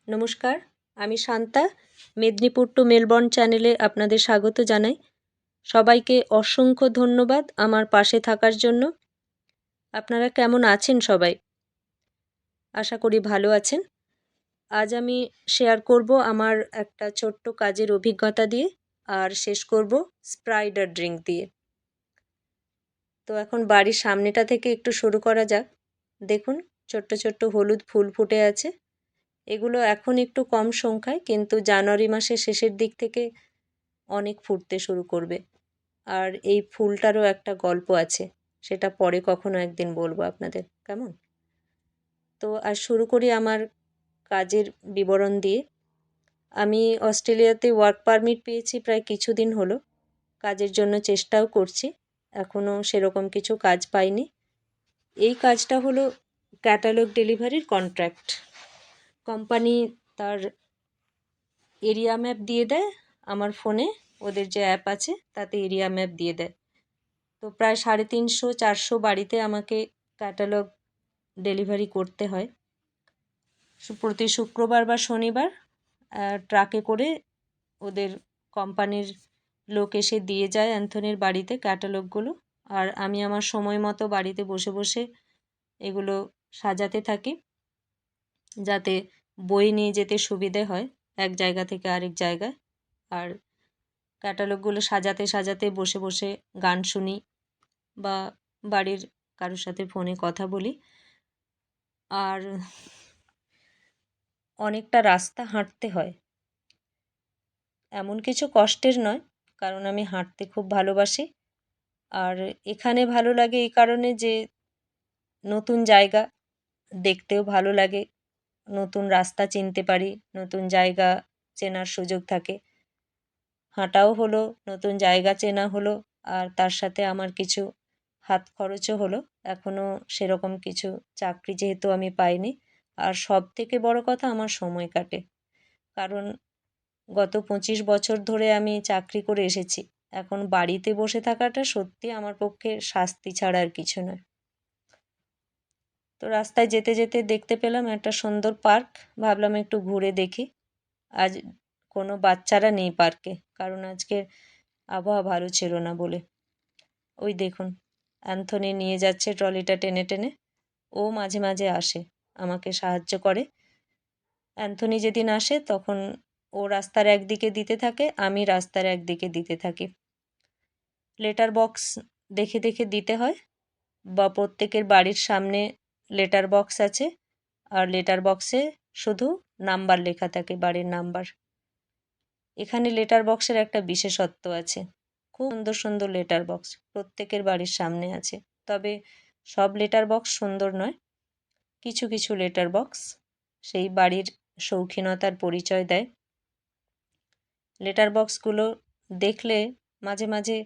নমস্কার, আমি Shanta. Medinipur two Melbourne চ্যানেলে আপনাদের স্বাগত জানাই। সবাইকে অসংখ্য ধন্যবাদ আমার পাশে থাকার জন্য। আপনারা কেমন আছেন সবাই? আশা করি ভালো আছেন। আজ আমি শেয়ার করব আমার একটা ছোট্ট কাজের অভিজ্ঞতা দিয়ে, আর শেষ করব স্প্রাইডার ড্রিঙ্ক দিয়ে। তো এখন বাড়ির সামনেটা থেকে একটু শুরু করা যাক। দেখুন, ছোট্ট ছোট্ট হলুদ ফুল ফুটে আছে। এগুলো এখন একটু কম সংখ্যায়, কিন্তু জানুয়ারি মাসের শেষের দিক থেকে অনেক ফুটতে শুরু করবে। আর এই ফুলটারও একটা গল্প আছে, সেটা পরে কখনো একদিন বলবো আপনাদের। কেমন? তো আর শুরু করি আমার কাজের বিবরণ দিয়ে। আমি অস্ট্রেলিয়াতে ওয়ার্ক পারমিট পেয়েছি প্রায় কিছুদিন হলো। কাজের জন্য চেষ্টাও করছি, এখনও সেরকম কিছু কাজ পাইনি। এই কাজটা হলো ক্যাটালগ ডেলিভারির কন্ট্রাক্ট। কোম্পানি তার এরিয়া ম্যাপ দিয়ে দেয় আমার ফোনে, ওদের যে অ্যাপ আছে তাতে এরিয়া ম্যাপ দিয়ে দেয়। তো প্রায় 350-400 বাড়িতে আমাকে ক্যাটালগ ডেলিভারি করতে হয়। প্রতি শুক্রবার বা শনিবার ট্রাকে করে ওদের কোম্পানির লোক এসে দিয়ে যায় অ্যান্থনির বাড়িতে ক্যাটালগগুলো। আর আমি আমার সময় মতো বাড়িতে বসে বসে এগুলো সাজাতে থাকি, যাতে বই নিয়ে যেতে সুবিধে হয় এক জায়গা থেকে আরেক জায়গায়। আর ক্যাটালগগুলো সাজাতে সাজাতে বসে বসে গান শুনি বা বাড়ির কারোর সাথে ফোনে কথা বলি। আর অনেকটা রাস্তা হাঁটতে হয়। এমন কিছু কষ্টের নয়, কারণ আমি হাঁটতে খুব ভালোবাসি। আর এখানে ভালো লাগে এই কারণে যে নতুন জায়গা দেখতেও ভালো লাগে, নতুন রাস্তা চিনতে পারি, নতুন জায়গা চেনার সুযোগ থাকে। হাঁটাও হলো, নতুন জায়গা চেনা হলো, আর তার সাথে আমার কিছু হাত খরচও হলো। এখনও সেরকম কিছু চাকরি যেহেতু আমি পাইনি। আর সব থেকে বড় কথা, আমার সময় কাটে। কারণ গত 25 বছর ধরে আমি চাকরি করে এসেছি। এখন বাড়িতে বসে থাকাটা সত্যি আমার পক্ষে শাস্তি ছাড়া আর কিছু নয়। তো রাস্তায় যেতে যেতে দেখতে পেলাম একটা সুন্দর পার্ক। ভাবলাম একটু ঘুরে দেখি। আজ কোনো বাচ্চারা নেই পার্কে, কারণ আজকে আবহাওয়া ভালো ছিল না বলে। ওই দেখুন, অ্যান্থনি নিয়ে যাচ্ছে ট্রলিটা টেনে টেনে। ও মাঝে মাঝে আসে, আমাকে সাহায্য করে। অ্যান্থনি যেদিন আসে তখন ও রাস্তার একদিকে দিতে থাকে, আমি রাস্তার একদিকে দিতে থাকি। লেটার বক্স দেখে দেখে দিতে হয়, বা প্রত্যেকের বাড়ির সামনে লেটার বক্স আছে, আর লেটার বক্সে শুধু নাম্বার লেখা থাকে, বাড়ির নাম্বার। এখানে লেটার বক্সের একটা বিশেষত্ব আছে। খুব সুন্দর সুন্দর লেটার বক্স প্রত্যেকের বাড়ির সামনে আছে। তবে সব লেটার বক্স সুন্দর নয়, কিছু কিছু লেটার বক্স সেই বাড়ির শৌখিনতার পরিচয় দেয়। লেটার বক্সগুলো দেখলে মাঝে মাঝে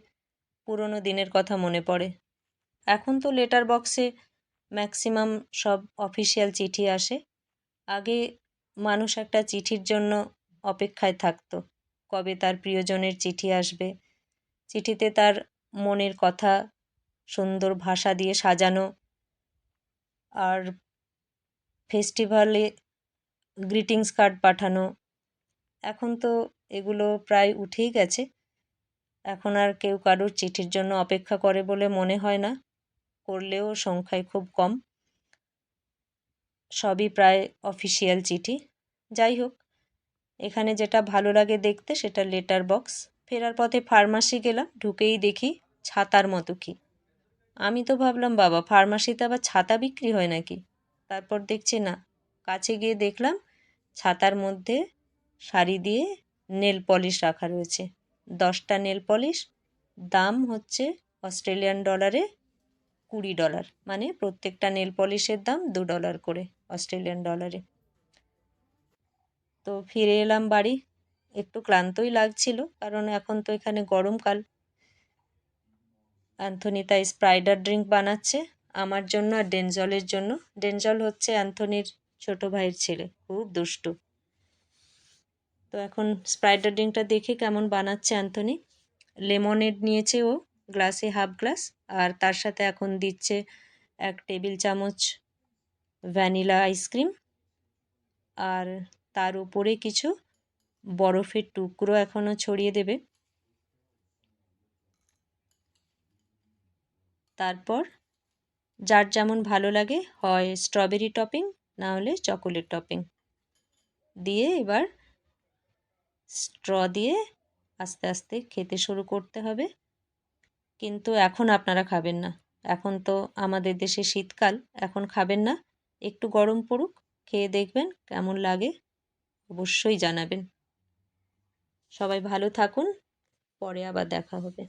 পুরনো দিনের কথা মনে পড়ে। এখন তো লেটার বক্সে ম্যাক্সিমাম সব অফিসিয়াল চিঠি আসে। আগে মানুষ একটা চিঠির জন্য অপেক্ষায় থাকতো, কবে তার প্রিয়জনের চিঠি আসবে। চিঠিতে তার মনের কথা সুন্দর ভাষা দিয়ে সাজানো, আর ফেস্টিভ্যালে গ্রিটিংস কার্ড পাঠানো। এখন তো এগুলো প্রায় উঠেই গেছে। এখন আর কেউ কারোর চিঠির জন্য অপেক্ষা করে বলে মনে হয় না, করলেও সংখ্যায় খুব কম। সবই প্রায় অফিসিয়াল চিঠি। যাই হোক, এখানে যেটা ভালো লাগে দেখতে সেটা লেটার বক্স। ফেরার পথে ফার্মাসি গেলাম, ঢুকেই দেখি ছাতার মতো কি। আমি তো ভাবলাম বাবা, ফার্মাসিতে আবার ছাতা বিক্রি হয় নাকি। তারপর দেখছি না, কাছে গিয়ে দেখলাম ছাতার মধ্যে সারি দিয়ে নেল পলিশ রাখা রয়েছে। 10টা নেল পলিশ, দাম হচ্ছে অস্ট্রেলিয়ান ডলারে $20, মানে প্রত্যেকটা নেল পলিশের দাম $2 করে অস্ট্রেলিয়ান ডলারে। তো ফিরে এলাম বাড়ি। একটু ক্লান্তই লাগছিল, কারণ এখন তো এখানে গরমকাল। অ্যান্থনি তাই স্প্রাইডার ড্রিঙ্ক বানাচ্ছে আমার জন্য আর ডেনজলের জন্য। ডেনজল হচ্ছে অ্যান্থনির ছোট ভাইয়ের ছেলে, খুব দুষ্টু। তো এখন স্প্রাইডার ড্রিঙ্কটা দেখে কেমন বানাচ্ছে অ্যান্থনি। লেমনেড নিয়েছে ও, গ্লাসে হাফ গ্লাস, আর তার সাথে এখন দিচ্ছে 1 টেবিল চামচ ভ্যানিলা আইসক্রিম। আর তার উপরে কিছু বরফের টুকরো এখনও ছড়িয়ে দেবে। তারপর যার যেমন ভালো লাগে, হয় স্ট্রবেরি টপিং না হলে চকোলেট টপিং দিয়ে এবার স্ট্র দিয়ে আস্তে আস্তে খেতে শুরু করতে হবে। কিন্তু এখন আপনারা খাবেন না, এখন তো আমাদের দেশে শীতকাল, এখন খাবেন না, একটু গরম পড়ুক, খেয়ে দেখবেন কেমন লাগে, অবশ্যই জানাবেন। সবাই ভালো থাকুন, পরে আবার দেখা হবে।